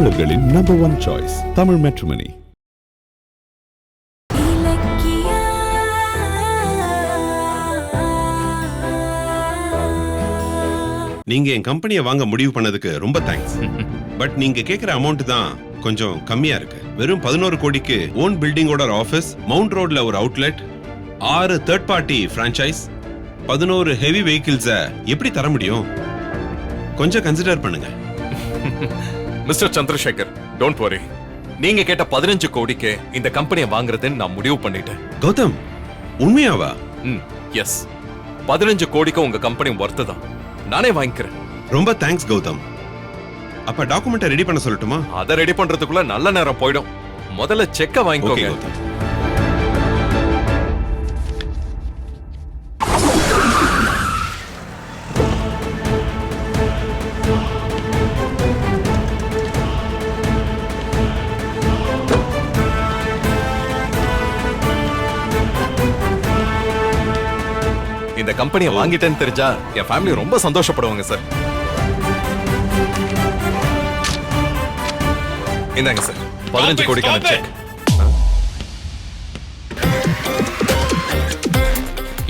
தமிழர்களின் number 1 choice Tamil matrimony. நீங்க என் கம்பெனியை வாங்க முடிவு பண்ணதுக்கு ரொம்ப தேங்க்ஸ். பட் நீங்க கேக்குற அமௌண்ட் தான் கொஞ்சம் கம்மியா இருக்கு. வெறும் 11 கோடிக்கு ஓன் பில்டிங்கோட ஒரு ஆபீஸ், மவுண்ட் ரோட்ல ஒரு outlet, 6 third party franchise, 11 heavy vehicles எப்படி தர முடியும்? கொஞ்சம் கன்சிடர் பண்ணுங்க. Mister Chandrasekhar, don't worry. நீங்க கேட்ட 15 கோடிக்கு இந்த கம்பெனியை வாங்குறதுன்னு நான் முடிவு பண்ணிட்டேன். கௌதம், உண்மையாவா? எஸ், 15 கோடிக்கு உங்க கம்பெனி வர்த்து தான். நானே வாங்கிக்கிறேன். ரொம்ப தேங்க்ஸ் கௌதம். அப்ப டாக்குமெண்ட்டை ரெடி பண்ண சொல்லட்டுமா? அதை ரெடி பண்றதுக்குள்ள நல்ல நேரம் போயிடும். முதல்ல செக்க வாங்கிக்கோங்க. கௌதம். இந்த கம்பெனியை வாங்கிட்டேன்னு தெரிஞ்சா என் ஃபேமிலி ரொம்ப சந்தோஷப்படுவாங்க சார். இந்தாங்க சார், 15 கோடிக்கான செக்.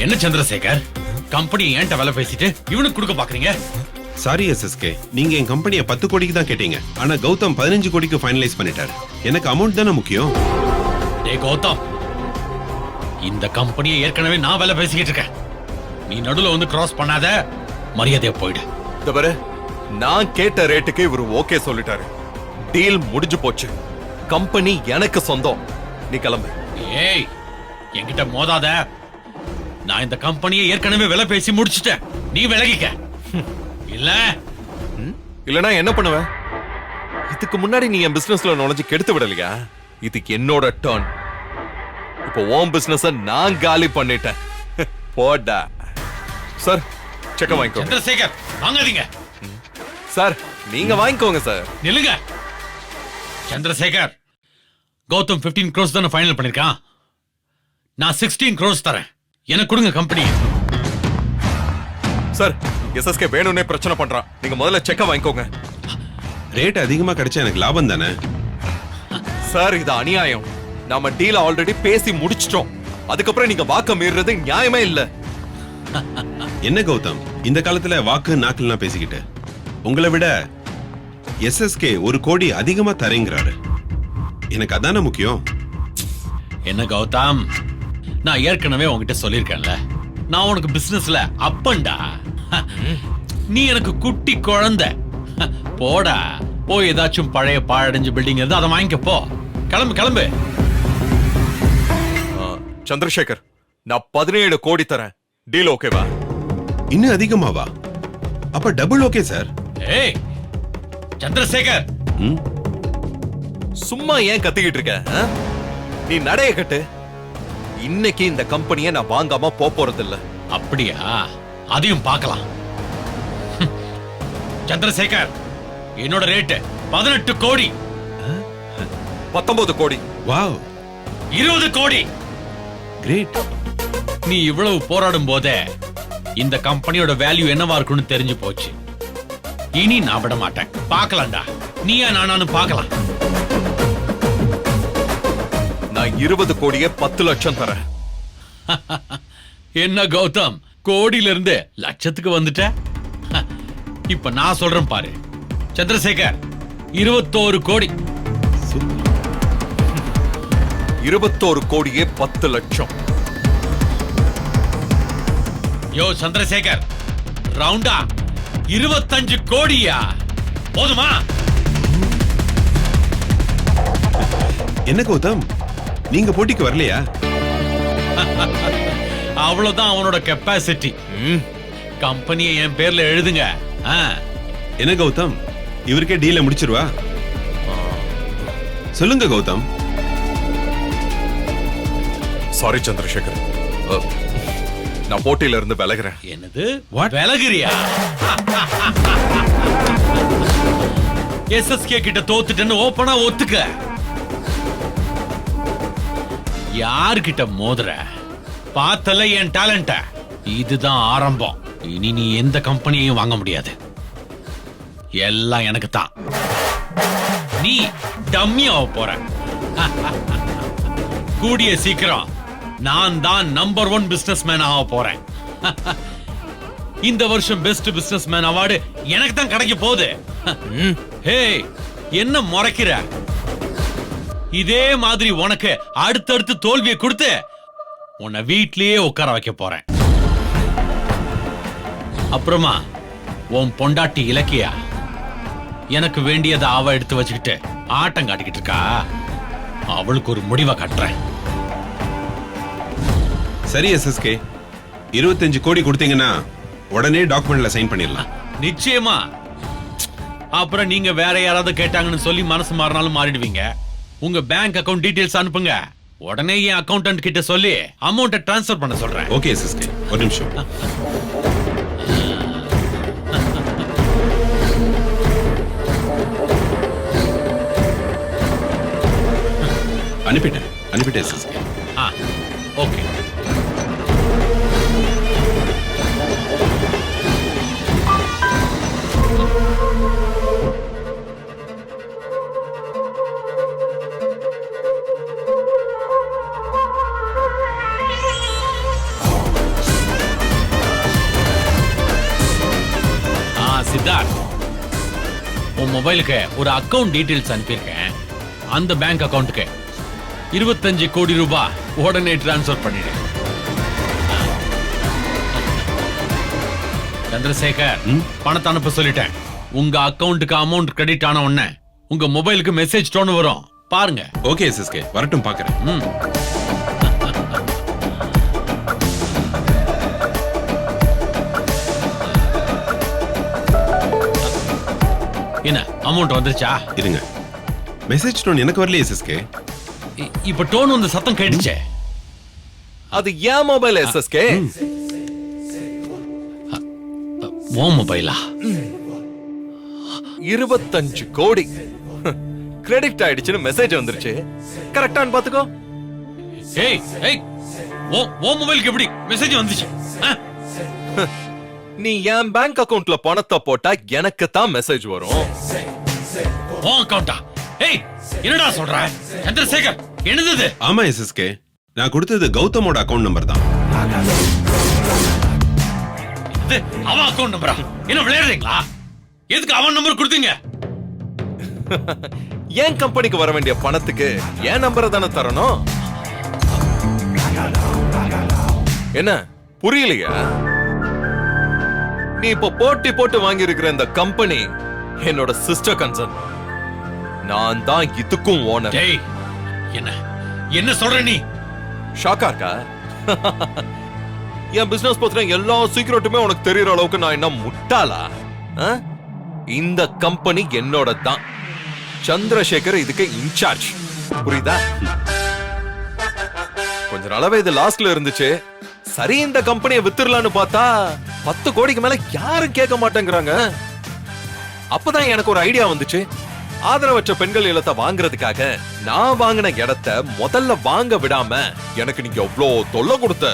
என்ன சந்திரசேகர், கம்பெனி ஏன்ட்ட வேலை பேசிட்டு இவனுக்கு கொடுக்க பாக்குறீங்க? சாரி எஸ்எஸ்கே, நீங்க என் கம்பெனியை 10 கோடிக்கு தான் கேட்டீங்க. ஆனா கௌதம் 15 கோடிக்கு ஃபைனலைஸ் பண்ணிட்டாரு. எனக்கு அமௌண்ட் தானே முக்கியம். டேய் கௌதம், இந்த கம்பெனியை ஏற்கனவே நான் வேலை பேசிக்கிட்டு இருக்கேன். நீ நடுவுல வந்து கிராஸ் பண்ணாத, மரியாதையா போயிடு. தவிர நான் கேட்ட ரேட்டுக்கு இவரு ஓகே சொல்லிட்டாரு. டீல் முடிஞ்சு போச்சு. கம்பெனி எனக்கு சொந்தம். நீ கிளம்பு. ஏய், என்கிட்ட மோதாத. நான் இந்த கம்பெனியை ஏற்கனவே வேலை பேசி முடிச்சிட்டேன். நீ விலகிக்க. இல்ல இல்லனா என்ன பண்ணுவ? இதுக்கு முன்னாடி நீ என் பிசினஸ்ல நுழைஞ்சு கெடுத்து விடலையா? இதுக்கு என்னோட டர்ன். இப்போ உன் பிசினஸ் நான் காலி பண்ணிட்டேன். போடா. சார், செக்க வாங்கிக்கோங்க. சந்திரசேகர், வாங்காதீங்க. சார், நீங்க வாங்கிக்கோங்க சார். நில்லுங்க. சந்திரசேகர், கௌதம் 15 crores தானே ஃபைனல் பண்ணிருக்கான். நான் 16 crores தரேன். எனக்கு கொடுங்க கம்பெனி. சார், எஸ்எஸ்கே வேணும்னே பிரச்சனை பண்றான். நீங்க முதல்ல செக்க வாங்கிக்கோங்க. ரேட் அதிகமா கிடைச்சா எனக்கு லாபம் தானே? சார், இது அநியாயம். நாம டீல ஆல்ரெடி பேசி முடிச்சிட்டோம். அதுக்கப்புறம் நீங்க வாக்க மீறுறது நியாயமே இல்ல. என்ன கௌதம், இந்த காலத்துல வாக்கு நாக்கெல்லாம் பேசிக்கிட்டு? உங்களை விட எஸ்எஸ்கே 1 கோடி அதிகமா தரேங்கிறாரு. எனக்கு அதானே முக்கியம். என்ன கௌதம், நான் ஏற்கனவே உன்கிட்ட சொல்லிருக்கேன்ல, நான் உனக்கு பிசினஸ்ல அப்பண்டா. நீ எனக்கு குட்டி குழந்தை. போடா, போய் ஏதாச்சும் பழைய பாழடைஞ்ச பில்டிங் இருந்தா அதை வாங்கிக்க போ. கிளம்பு கிளம்பு. சந்திரசேகர், நான் 17 கோடி தரேன். டீல் ஓகேவா? இன்னும் அதிகமாவா? அப்ப டபுள் ஓகே சார். ஏய் சந்திரசேகர், சும்மா ஏன் கத்திக்கிட்டு இருக்க? நீ நடைய கட்டு. இன்னைக்கு இந்த கம்பெனியை நான் வாங்காம போறது இல்ல. அப்படியா? அதையும் பார்க்கலாம். சந்திரசேகர், என்னோட ரேட் 18 கோடி. 19 கோடி. வாவ், 20 கோடி. கிரேட். நீ இவ்வளவு போராடும் போதே இந்த கம்பெனியோட வேல்யூ என்னவா இருக்குன்னு தெரிஞ்சு போச்சு. இனி நான் விட மாட்டேன். பார்க்கலாம்டா, நீயா நானானு பார்க்கலாம். நான் 20 கோடியே 10 லட்சம் தரேன். என்ன கௌதம், கோடியில இருந்து லட்சத்துக்கு வந்துட்ட? இப்ப நான் சொல்றேன் பாரு சந்திரசேகர், 21 கோடி. 21 கோடியே 10 லட்சம். யோ சந்திரசேகர், ரவுண்டா 25 கோடியா? போதுமா? என்ன கௌதம், நீங்க போட்டிக்கு வரலையா? அவ்வளவுதான் அவனோட கெப்பாசிட்டி. கம்பெனியை என் பேர்ல எழுதுங்க. என்ன கௌதம், இவருக்கே டீல முடிச்சிருவா? சொல்லுங்க கௌதம். சாரி சந்திரசேகர், நான் போட்டியில இருந்து விலகுறேன். என்னது? விலகுறியா? எஸ்எஸ்கே கிட்ட தோத்துட்டேன்னு ஓபனா ஒத்துக்க. யார்கிட்ட மோதுற? பார்த்தல என் டேலண்ட. இதுதான் ஆரம்பம். இனி நீ எந்த கம்பெனியையும் வாங்க முடியாது. எல்லாம் எனக்கு தான். நீ டம்மி ஆக போறேன். கூடிய சீக்கிரம் நான் தான் நம்பர் 1 பிசினஸ் மேன் ஆக போறேன். இந்த வருஷம் பெஸ்ட் பிசினஸ் மேன் அவார்டு எனக்கு தான் கிடைக்க போகுது. ஹே, என்ன முறைக்கிற? இதே மாதிரி உனக்கு அடுத்தடுத்து தோல்வியை கொடுத்து உன்னை வீட்லயே உட்கார வைக்க போறேன். அப்புறமா உன் பொண்டாட்டி இலக்கியா எனக்கு வேண்டியதை அவ எடுத்து வச்சுக்கிட்டு ஆட்டம் காட்டிக்கிட்டு இருக்கா. அவளுக்கு ஒரு முடிவை கட்டுறேன். சரி எஸ்எஸ்கே, 25 கோடி கொடுத்தீங்கன்னா உடனே டாக்குமெண்ட்ல சைன் பண்ணிடலாம். நிச்சயமா. அப்புறம் நீங்க வேற யாராவது கேட்டாங்கன்னு சொல்லி மனசு மாறினாலும் மாறிடுவீங்க. உங்க பேங்க் அக்கவுண்ட் டீடைல்ஸ் அனுப்புங்க. உடனே என் அக்கவுண்டன்ட் கிட்ட சொல்லி அமௌண்ட்டை ட்ரான்ஸ்ஃபர் பண்ண சொல்றேன். ஓகே எஸ்எஸ்கே, ஒரு நிமிஷம். அனுப்பிட்டேன் எஸ்எஸ்கே. ஓகே. சித்தார்த், உன் மொபைலுக்கு ஒரு அக்கவுண்ட் டீடைல்ஸ் அனுப்பியிருக்கேன். அந்த பேங்க் அக்கவுண்ட்டுக்கு 25 கோடி ரூபாய் உடனே டிரான்ஸ்ஃபர் பண்ணிடு. சந்திரசேகர், பணத்தை அனுப்ப சொல்லிட்டேன். உங்க அக்கவுண்ட்டுக்கு அமௌண்ட் கிரெடிட் ஆன உடனே உங்க மொபைலுக்கு மெசேஜ் டோன் வரும், பாருங்க. ஓகே எஸ்எஸ்கே, வரட்டும் பார்க்கறேன். என்ன அமௌண்ட் வந்துருச்சா? இருங்க, மெசேஜ் டோன் எனக்கு வரலையே எஸ்எஸ்கே. இப்ப டோன் வந்து சத்தம் கேட்டுச்சே. அது ஏன் மொபைல் எஸ்எஸ்கே? ஓ மொபைலா? 25 கோடி கிரெடிட் ஆயிடுச்சுன்னு மெசேஜ் வந்துருச்சு. கரெக்டான்னு பாத்துக்கோ. ஏய் ஏய், ஓ மொபைலுக்கு எப்படி மெசேஜ் வந்துச்சு? நீ என் பேங்க் அக்கவுண்ட்ல பணத்தை போட்டா எனக்கு தான் மெசேஜ் வரும். ஓ அக்கவுண்டா? ஏய், என்னடா சொல்ற சந்திரசேகர்? என்னது? ஆமா எஸ்எஸ்கே, நான் கொடுத்தது கௌதமோட அக்கவுண்ட் நம்பர் தான். இது அவன் அக்கவுண்ட் நம்பரா? என்ன விளையாடுறீங்களா? எதுக்கு அவன் நம்பர் கொடுத்தீங்க? என் கம்பெனிக்கு வர வேண்டிய பணத்துக்கு என் நம்பரை தானே தரணும். என்ன புரியலையா? நீ இப்ப போட்டு வாங்கி இருக்கிற இந்த கம்பெனி என்னோட சிஸ்டர் கன்சர்ன். நான் தான் இதுக்கும் ஓனர். டேய், என்ன சொல்ற நீ? ஷாக்கா இருக்கா? என் பிசினஸ் பத்தின எல்லா சீக்ரெட்டுமே உனக்கு தெரியற அளவுக்கு நான் என்ன முட்டாளா? இந்த கம்பெனி என்னோட தான். சந்திரசேகர் இதுக்கு இன்சார்ஜ். புரியுதா? கொஞ்ச நாளாவே இது லாஸ்ட்ல இருந்துச்சு. சரி, இந்த கம்பெனியை வித்துடலான்னு பார்த்தா 10 கோடிக்கு மேல யாரும் கேட்க மாட்டேங்கிறாங்க. அப்பதான் எனக்கு ஒரு ஐடியா வந்துச்சு. ஆதரவற்ற பெண்கள் இல்லத்தை வாங்குறதுக்காக நான் வாங்கின இடத்தை முதல்ல வாங்க விடாம எனக்கு நீங்க எவ்வளோ தொல்லை கொடுத்த.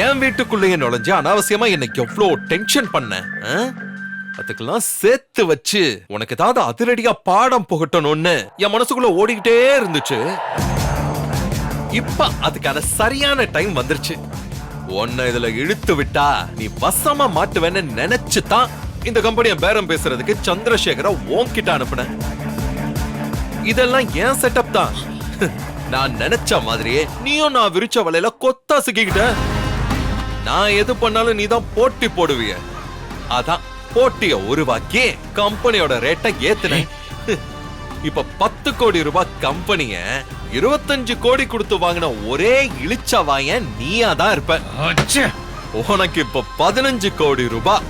என் வீட்டுக்குள்ளேயே நுழைஞ்சு அனாவசியமா எனக்கு எவ்வளோ டென்ஷன் பண்ண. அதுக்கெல்லாம் சேர்த்து வச்சு உனக்கு ஏதாவது அதிரடியா பாடம் புகட்டணும்னு என் மனசுக்குள்ள ஓடிக்கிட்டே இருந்துச்சு. இப்ப அதுக்கான சரியான டைம் வந்துருச்சு. உன்னை இதுல இழுத்து விட்டா நீ வசமா மாட்டுவேன்னு நினைச்சுதான் இந்த கம்பெனியை பேரம் பேசுறதுக்கு சந்திரசேகர உன்கிட்ட அனுப்புன. இதெல்லாம் ஏன் செட்டப் தான். நான் நினைச்ச மாதிரியே நீயும் நான் விரிச்ச வலையில கொத்தா சிக்கிக்கிட்ட. நான் எது பண்ணாலும் நீ தான் போட்டி போடுவிய. அதான் போட்டிய உருவாக்கி கம்பெனியோட ரேட்டை ஏத்துன. இப்ப 10 கோடி ரூபாய் கம்பெனிய 25 கோடி கொடுத்து வாங்கின ஒரே இழிச்சவாயன் நீயா தான் இருப்ப. உனக்கு இப்ப 15 கோடி ரூபாய்.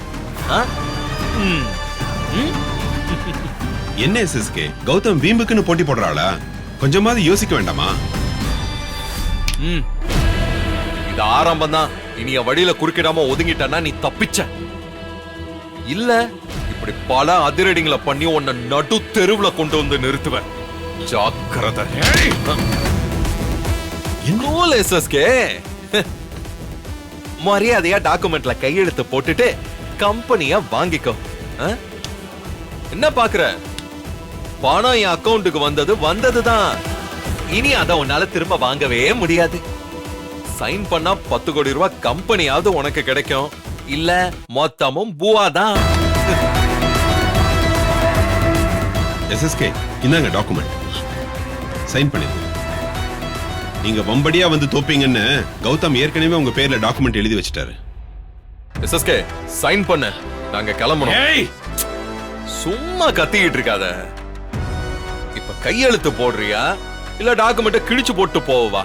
என்ன எஸ்எஸ்கே, கௌதம் வீம்புக்குன்னு போட்டி போடுறாளா? கொஞ்சமாவது யோசிக்க வேண்டாமா? இது ஆரம்பம் தான். இனிய வழியில குறுக்கிடாம ஒதுங்கிட்டனா நீ தப்பிச்ச. இல்ல இப்படி பல அதிரடிங்களை பண்ணி உன்னை நடு தெருவுல கொண்டு வந்து நிறுத்துவேன். ஜாக்கிரதை. எஸ்எஸ்கே, மரியாதையா டாக்குமெண்ட்ல கையெழுத்து போட்டுட்டு கம்பெனிய வாங்கிக்கோ. என்ன பாக்குற? பணம் என் அக்கவுண்ட்டுக்கு வந்ததுதான். இனி அத உன்னால திரும்ப வாங்கவே முடியாது. சைன் பண்ணா 10 கோடி ரூபாய் கம்பெனியாவது உனக்கு கிடைக்கும். இல்ல மொத்தமும் பூவாதான். எஸ்எஸ்கே, இந்தாங்க டாக்குமெண்ட். சைன் பண்ணிடுங்க. நீங்க வம்படியா வந்து தோப்பீங்கன்னு கௌதம் ஏற்கனவே உங்க பேர்ல டாக்குமெண்ட் எழுதி வச்சிட்டாரு. எஸ்எஸ்கே சைன் பண்ண, நாங்க கிளம்பணும். ஏய், சும்மா கத்திக்கிட்டு இருக்காத. இப்ப கையெழுத்து போடுறியா இல்ல டாக்குமெண்ட கிழிச்சு போட்டு போவா?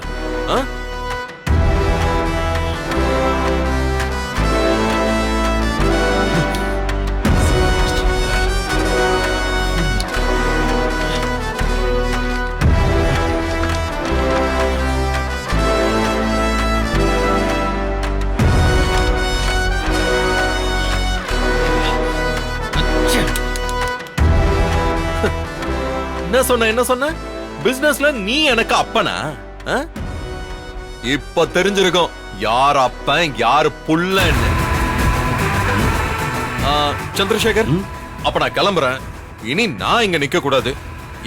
என்ன சொன்ன? பிசினஸ்ல நீ எனக்கு அப்பனா? இப்ப தெரிஞ்சிருக்கும் யார் அப்பன் யார் புள்ளன்னு. சந்திரசேகர், அப்ப நான் கிளம்புறேன். இனி நான் இங்க நிக்க கூடாது.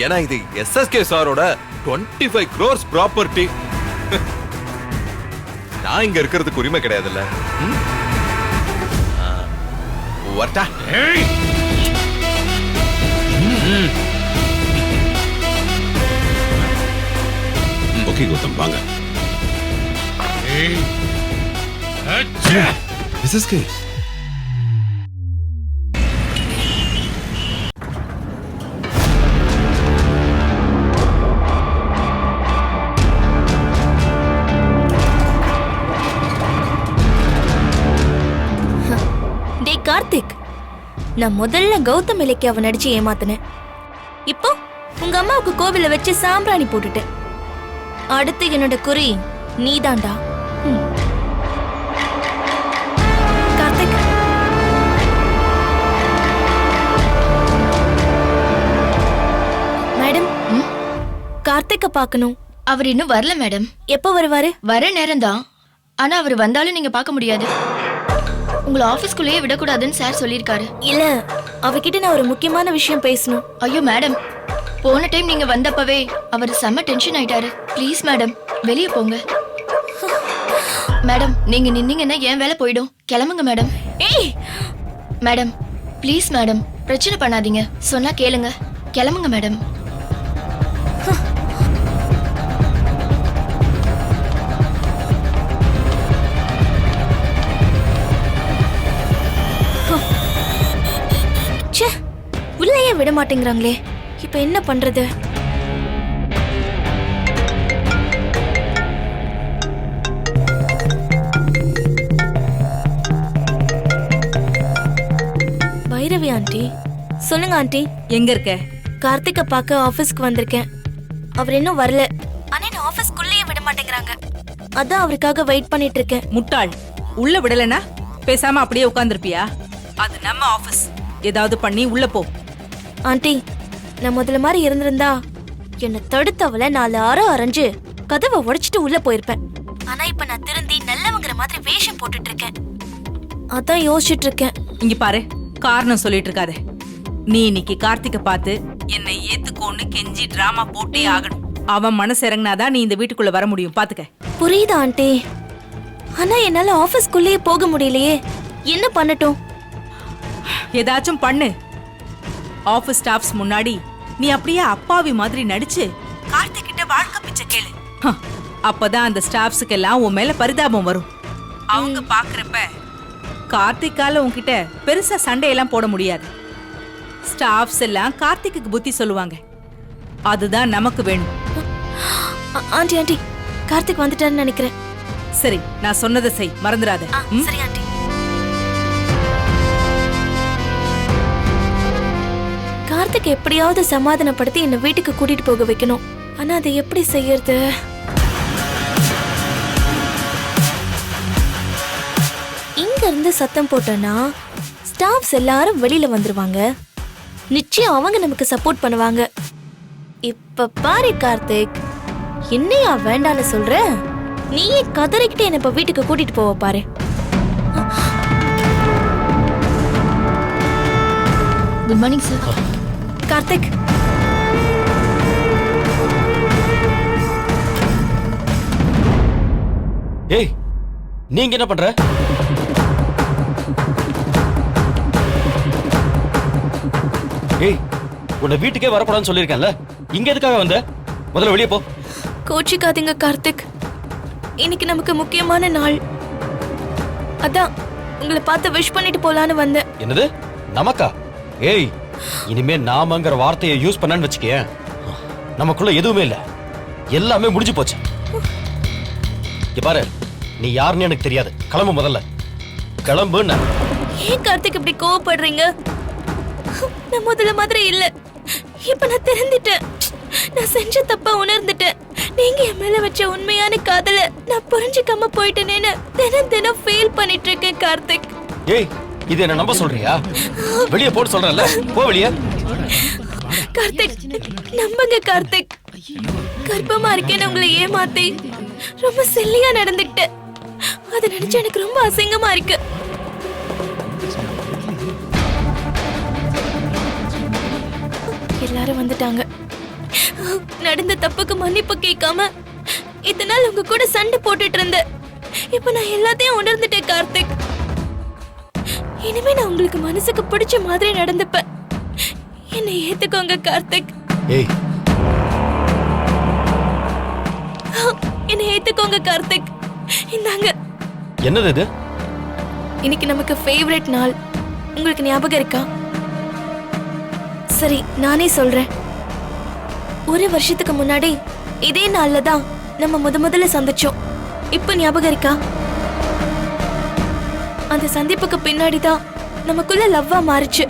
ஏன்னா இது எஸ்எஸ்கே சாரோட 25 crores ப்ராப்பர்ட்டி. நான் இங்க இருக்கிறதுக்கு உரிமை கிடையாதுல்ல. வரட்டா? ஓகே கௌதம், வாங்க. ஏய், அச்சா. எஸ்எஸ்கே, டேய் கார்த்திக், நான் முதல்ல கௌதம் இலக்கியாவை நடிச்சு ஏமாத்தினேன். இப்போ உங்க அம்மாவுக்கு கோவில வச்சு சாம்பிராணி போட்டுட்டேன். அடுத்து என்னோட குறி நீதாண்டா. கார்த்திக், மேடம், கார்த்திக்க பார்க்கணும். அவர் இன்னும் வரல மேடம். எப்போ வருவாரு? வர நேரம் தான், ஆனா அவர் வந்தாலும் நீங்க பார்க்க முடியாது. உங்களை ஆபீஸ்க்குள்ளேயே விடக்கூடாதுன்னு சார் சொல்லியிருக்காரு. இல்ல, அவகிட்ட நான் ஒரு முக்கியமான விஷயம் பேசணும். ஐயோ மேடம், போன டைம் நீங்க வந்தப்பவே அவர் செம்ம டென்ஷன் ஆயிட்டாரு. ப்ளீஸ் மேடம், வெளியே போங்க. மேடம், நீங்க நின்னீங்கன்னா என் வேலை போயிடும். கிளம்புங்க மேடம். ஏய் மேடம், ப்ளீஸ் மேடம், பிரச்சனை பண்ணாதீங்க. சொன்னா கேளுங்க. கிளம்புங்க மேடம். ச்சே, உள்ளேயே விட மாட்டேங்கிறாங்களே. இப்ப என்ன பண்றது? பைரவி ஆண்டி, சொல்லுங்க ஆண்டி. எங்க இருக்க? கார்த்திகை பார்க்க ஆபீஸ்க்கு வந்திருக்கேன். அவர் இன்னும் வரல. ஆனா என்ன ஆபீஸ்க்குள்ளேயே விட மாட்டேங்கிறாங்க. அதான் அவருக்காக வெயிட் பண்ணிட்டு இருக்கேன். முட்டாள், உள்ள விடலனா பேசாம அப்படியே உட்கார்ந்திருப்பியா? அது நம்ம ஆபீஸ். ஏதாவது பண்ணி உள்ள போ. ஆண்டி, நான் முதல்ல மாதிரி இருந்திருந்தா என்னை தடுத்தவள 4 ஆரோ அரைஞ்சு கதவை உடைச்சிட்டு உள்ள போயிருப்பேன். ஆனா இப்ப நான் திருந்தி நல்லவங்கிற மாதிரி வேஷம் போட்டுட்டு இருக்கேன். அதான் யோசிச்சுட்டு இருக்கேன். இங்க பாரு, காரணம் சொல்லிட்டு இருக்காதே. நீ இன்னைக்கு கார்த்திகை பார்த்து என்னை ஏத்துக்கோன்னு கெஞ்சி டிராமா போட்டே ஆகணும். அவன் மனசு இறங்கினாதான் நீ இந்த வீட்டுக்குள்ள வர முடியும். பாத்துக்க. புரியுதா ஆண்டி? ஆனா என்னால ஆபீஸ்க்குள்ளேயே போக முடியலையே. என்ன பண்ணட்டும்? ஏதாச்சும் பண்ணு. ஆபீஸ் ஸ்டாஃப்ஸ் முன்னாடி நீ அப்படியே அப்பாவி மாதிரி நடிச்சு கார்த்திக் கிட்ட வாழ்க்கை பிச்சை கேளு. அப்பதான் அந்த ஸ்டாஃப்ஸுக்கு எல்லாம் உன் மேல பரிதாபம் வரும். அவங்க பாக்குறப்ப கார்த்திக்கால உன்கிட்ட பெருசா சண்டையெல்லாம் போட முடியாது. ஸ்டாஃப்ஸ் எல்லாம் கார்த்திக்கு புத்தி சொல்லுவாங்க. அதுதான் நமக்கு வேணும். ஆண்டி ஆண்டி, கார்த்திக் வந்துட்டாருன்னு நினைக்கிறேன். சரி, நான் சொன்னதை செய், மறந்துடாத. சரி ஆண்டி. கார்த்திக் எப்படியாவது சமாதானப்படுத்தி என்ன வீட்டுக்கு கூட்டிட்டு போக வைக்கணும். ஆனா அதை எப்படி செய்யறது? இங்க இருந்து சத்தம் போட்டோன்னா ஸ்டாஃப்ஸ் எல்லாரும் வெளியில வந்துருவாங்க. நிச்சயம் அவங்க நமக்கு சப்போர்ட் பண்ணுவாங்க. இப்ப பாரு கார்த்திக், என்னையா வேண்டான்னு சொல்ற? நீயே கதறிக்கிட்டு என்ன இப்ப வீட்டுக்கு கூட்டிட்டு போவ பாரு. Good morning sir. கார்த்திக், ஏய் நீங்க என்ன பண்ற? ஏய் உன்னை வீட்டுக்கே வரக்கூடாதுன்னு சொல்லியிருக்கேன்ல, இங்க எதுக்காக வந்த? முதல்ல வெளியே போ. கோச்சிக்காதீங்க கார்த்திக், இன்னைக்கு நமக்கு முக்கியமான நாள். அதான் உங்களை பார்த்து விஷ் பண்ணிட்டு போலான்னு வந்தேன். என்னது நமக்கா? ஏய் இனிமே நாமங்கிற வார்த்தையை யூஸ் பண்ணான்னு வச்சுக்கேன், நமக்குள்ள எதுவுமே இல்ல, எல்லாமே முடிஞ்சு போச்சு. இங்க பாரு, நீ யாருன்னு எனக்கு தெரியாது, கிளம்பு முதல்ல, கிளம்புன்னு. ஏன் கார்த்திக் இப்படி கோவப்படுறீங்க? நான் முதல்ல மாதிரி இல்ல, இப்ப நான் தெரிஞ்சிட்டேன். நான் செஞ்ச தப்பா உணர்ந்துட்டேன். நீங்க என் மேல வச்ச உண்மையான காதல நான் புரிஞ்சுக்காம போயிட்டேனேன்னு தினம் தினம் ஃபீல் பண்ணிட்டு இருக்கேன் கார்த்திக். ஏய் இது என்ன நம்ப சொல்றியா? வெளியே போட்டு சொல்றேன்ல, போ வெளியே. கார்த்திக் நம்புங்க கார்த்திக், கர்ப்பமா இருக்கேன்னு உங்களை ஏமாத்தி ரொம்ப சில்லியா நடந்துக்கிட்டேன். அதை நினைச்சு எனக்கு ரொம்ப அசிங்கமா இருக்கு. எல்லாரும் வந்துட்டாங்க. நடந்த தப்புக்கு மன்னிப்பு கேட்காம இத்தனை நாள் உங்க கூட சண்டை போட்டுட்டு இருந்தேன். இப்ப நான் எல்லாத்தையும் உணர்ந்துட்டேன் கார்த்திக். இனிமே நான் உங்களுக்கு மனசுக்கு பிடிச்ச மாதிரி நடந்துப்பேன். என்னை ஏத்துக்கோங்க கார்த்திக். ஏய் என்னை ஏத்துக்கோங்க கார்த்திக். இந்தாங்க. என்னது இது? இன்னைக்கு நமக்கு ஃபேவரட் நாள், உங்களுக்கு ஞாபகம் இருக்கா? சரி நானே சொல்றேன். ஒரு வருஷத்துக்கு முன்னாடி இதே நாள்ல தான் நம்ம முதல்ல சந்திச்சோம். இப்ப ஞாபகம் இருக்கா? அந்த சந்திப்புக்கு பின்னாடி தான் நமக்குள்ள லவ்வா மாறுச்சு.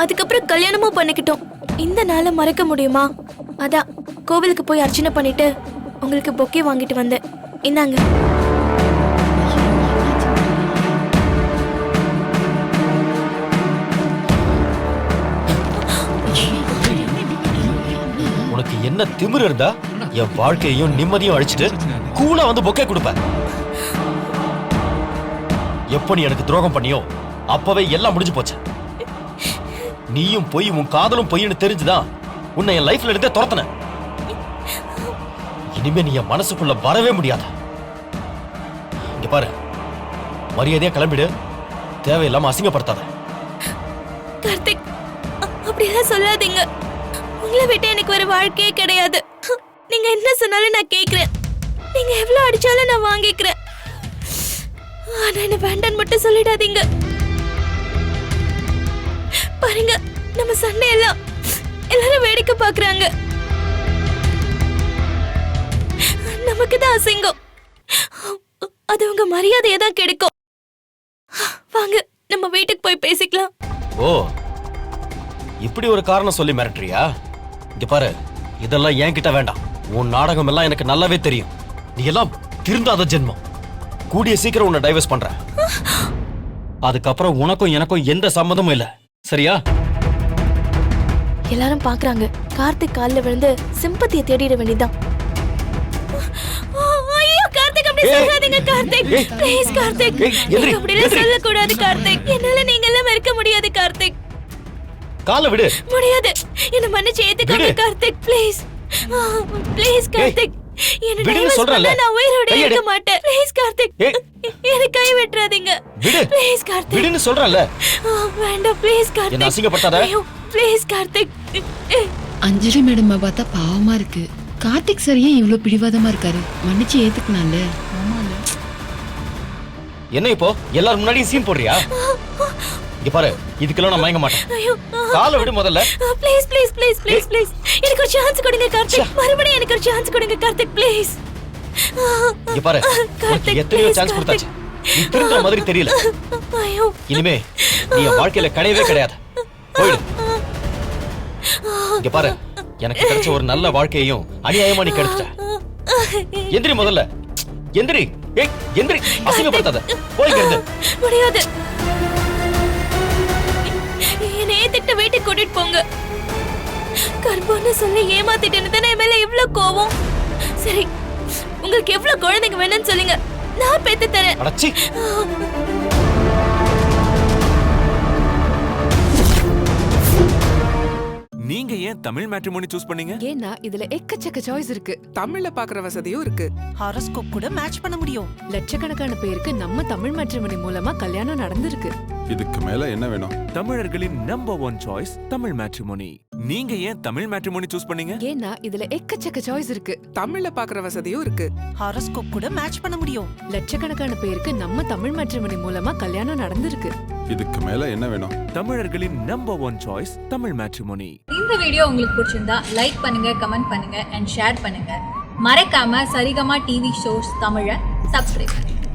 அதுக்கப்புறம் கல்யாணமும் பண்ணிக்கிட்டோம். இந்த நாளை மறக்க முடியுமா? அதான் கோவிலுக்கு போய் அர்ச்சனை பண்ணிட்டு உங்களுக்கு பொக்கே வாங்கிட்டு வந்தேன். இந்தாங்க. உனக்கு என்ன திமிரு இருந்தா என் வாழ்க்கையையும் நிம்மதியும் அழிச்சிட்டு கூலா வந்து பொக்கே கொடுப்ப. எப்ப நீ எனக்கு துரோகம் பண்ணியோ அப்பவே எல்லாம் முடிஞ்சு போச்சு. நீயும் பொய், உன் காதலும் பொய்ன்னு தெரிஞ்சுதான் உன்னை என் லைஃப்ல இருந்தே துரத்துன. இனிமே நீ என் மனசுக்குள்ள வரவே முடியாது. இங்க பாரு, மரியாதையா கிளம்பிடு, தேவையில்லாம அசிங்கப்படுத்தாத. கார்த்திக் அப்படியெல்லாம் சொல்லாதீங்க. உங்களை விட்டு எனக்கு ஒரு வாழ்க்கையே கிடையாது. நீங்க என்ன சொன்னாலும் நான் கேக்குறேன். நீங்க எவ்வளவு அடிச்சாலும் நான் வாங்கிக்கிறேன். ஆனா என்ன வேண்டான்னு மட்டும் சொல்லிடாதீங்க. பாருங்க, நம்ம சண்டை எல்லாம் எல்லாரும் வேடிக்கை பாக்குறாங்க. நமக்கு தான் அசிங்கம். அது உங்க மரியாதையை தான் கெடுக்கும். வாங்க நம்ம வீட்டுக்கு போய் பேசிக்கலாம். ஓ, இப்படி ஒரு காரணம் சொல்லி மிரட்டுறியா? இங்க பாரு, இதெல்லாம் என்கிட்ட வேண்டாம். உன் நாடகம் எல்லாம் எனக்கு நல்லாவே தெரியும். நீ எல்லாம் திருந்தாத ஜென்மம். கூடிய சீக்கிரம் உன்னை டைவர்ஸ் பண்றேன். அதுக்கப்புறம் உனக்கும் எனக்கும் எந்த சம்மதமும் இல்ல, சரியா? எல்லாரும் பாக்குறாங்க. கார்த்திக் கால்ல விழுந்து சிம்பத்தியை தேடிட வேண்டியதுதான். ஐயோ கார்த்திக், அப்படி சொல்லாதீங்க கார்த்திக். ப்ளீஸ் கார்த்திக், நீங்க அப்படி எல்லாம் சொல்ல கூடாது கார்த்திக். என்னால நீங்க எல்லாம் வெறுக்க முடியாது கார்த்திக். கால விடு. முடியாது. என்ன மன்னிச்சு ஏத்துக்கோங்க கார்த்திக், ப்ளீஸ். ப்ளீஸ் கார்த்திக், என்ன டைவர்ஸ் பண்ணா நான் உயிரோட இருக்க மாட்டேன். ப்ளீஸ் கார்த்திக், என்ன கை விட்டுறாதீங்க. ப்ளீஸ் கார்த்திக், விடுன்னு சொல்றேன்ல. வேண்டாம் ப்ளீஸ் கார்த்திக். என்ன அசிங்கப்படுத்தாத. ப்ளீஸ் கார்த்திக். அஞ்சலி மேடம் பார்த்தா பாவமா இருக்கு. கார்த்திக் சார் ஏன் இவ்ளோ பிடிவாதமா இருக்காரு? மன்னிச்சு ஏத்துக்கனால. என்ன இப்போ எல்லாரும் முன்னாடி சீன் போடுறியா? இங்க பாரு, இதுக்கெல்லாம் நான் மயங்க மாட்டேன். காலை விடு முதல்ல. Please please please please please, எனக்கு ஒரு சான்ஸ் கொடுங்க கார்த்திக். மறுபடியும் எனக்கு ஒரு சான்ஸ் கொடுங்க கார்த்திக், ப்ளீஸ். இங்க பாரு, உனக்கு எத்தனையோ சான்ஸ் கொடுத்தாச்சு. நீ திருந்த மாதிரி தெரியல. இனிமே நீ என் வாழ்க்கையில கிடையவே கிடையாது. போயிடு. இங்க பாரு, எனக்கு கிடைச்ச ஒரு நல்ல வாழ்க்கையையும் அநியாயமா நீ கெடுத்துட்ட. எந்திரி முதல்ல, எந்திரி. ஏய் எந்திரி, அசிங்கப்படுத்தாத. போய் இருந்து. முடியாது. என்னை ஏத்திட்டு வீட்டுக்கு கூட்டிட்டு போங்க. கர்ப்பம்னு சொல்லி ஏமாத்திட்டேன்னு தானே என் மேல இவ்வளவு கோவம். சரி, உங்களுக்கு எவ்வளவு குழந்தைங்க வேணும்னு சொல்லுங்க, நான் பெத்து தரேன். அடச்சி. நீங்க ஏன் தமிழ் மேட்ரிமோனி சூஸ் பண்ணீங்க? ஏன்னா இதுல எக்கச்சக்க சாய்ஸ் இருக்கு. தமிழ்ல பாக்குற வசதியும் இருக்கு. ஹாரோஸ்கோப் கூட மேட்ச் பண்ண முடியும். லட்சக்கணக்கான பேருக்கு நம்ம தமிழ் மேட்ரிமோனி மூலமா கல்யாணம் நடந்திருக்கு. இதுக்கு மேல என்ன வேணும்? தமிழர்களின் நம்பர் 1 சாய்ஸ் தமிழ் மேட்ரிமோனி. நீங்க ஏன் தமிழ் மேட்ரிமோனி சூஸ் பண்ணீங்க? ஏன்னா இதுல எக்கச்சக்க சாய்ஸ் இருக்கு. தமிழ்ல பாக்குற வசதியும் இருக்கு. ஹாரோஸ்கோப் கூட மேட்ச் பண்ண முடியும். லட்சக்கணக்கான பேருக்கு நம்ம தமிழ் மேட்ரிமோனி மூலமா கல்யாணம் நடந்திருக்கு. இதுக்கு மேல என்ன வேணும்? தமிழர்களின் நம்பர் 1 சாய்ஸ் தமிழ் மேட்ரிமோனி. இந்த வீடியோ உங்களுக்கு பிடிச்சிருந்தா லைக் பண்ணுங்க, கமெண்ட் பண்ணுங்க அண்ட் ஷேர் பண்ணுங்க. மறக்காம சரிகமா டிவி ஷோஸ் தமிழை சப்ஸ்கிரைப் பண்ணுங்க.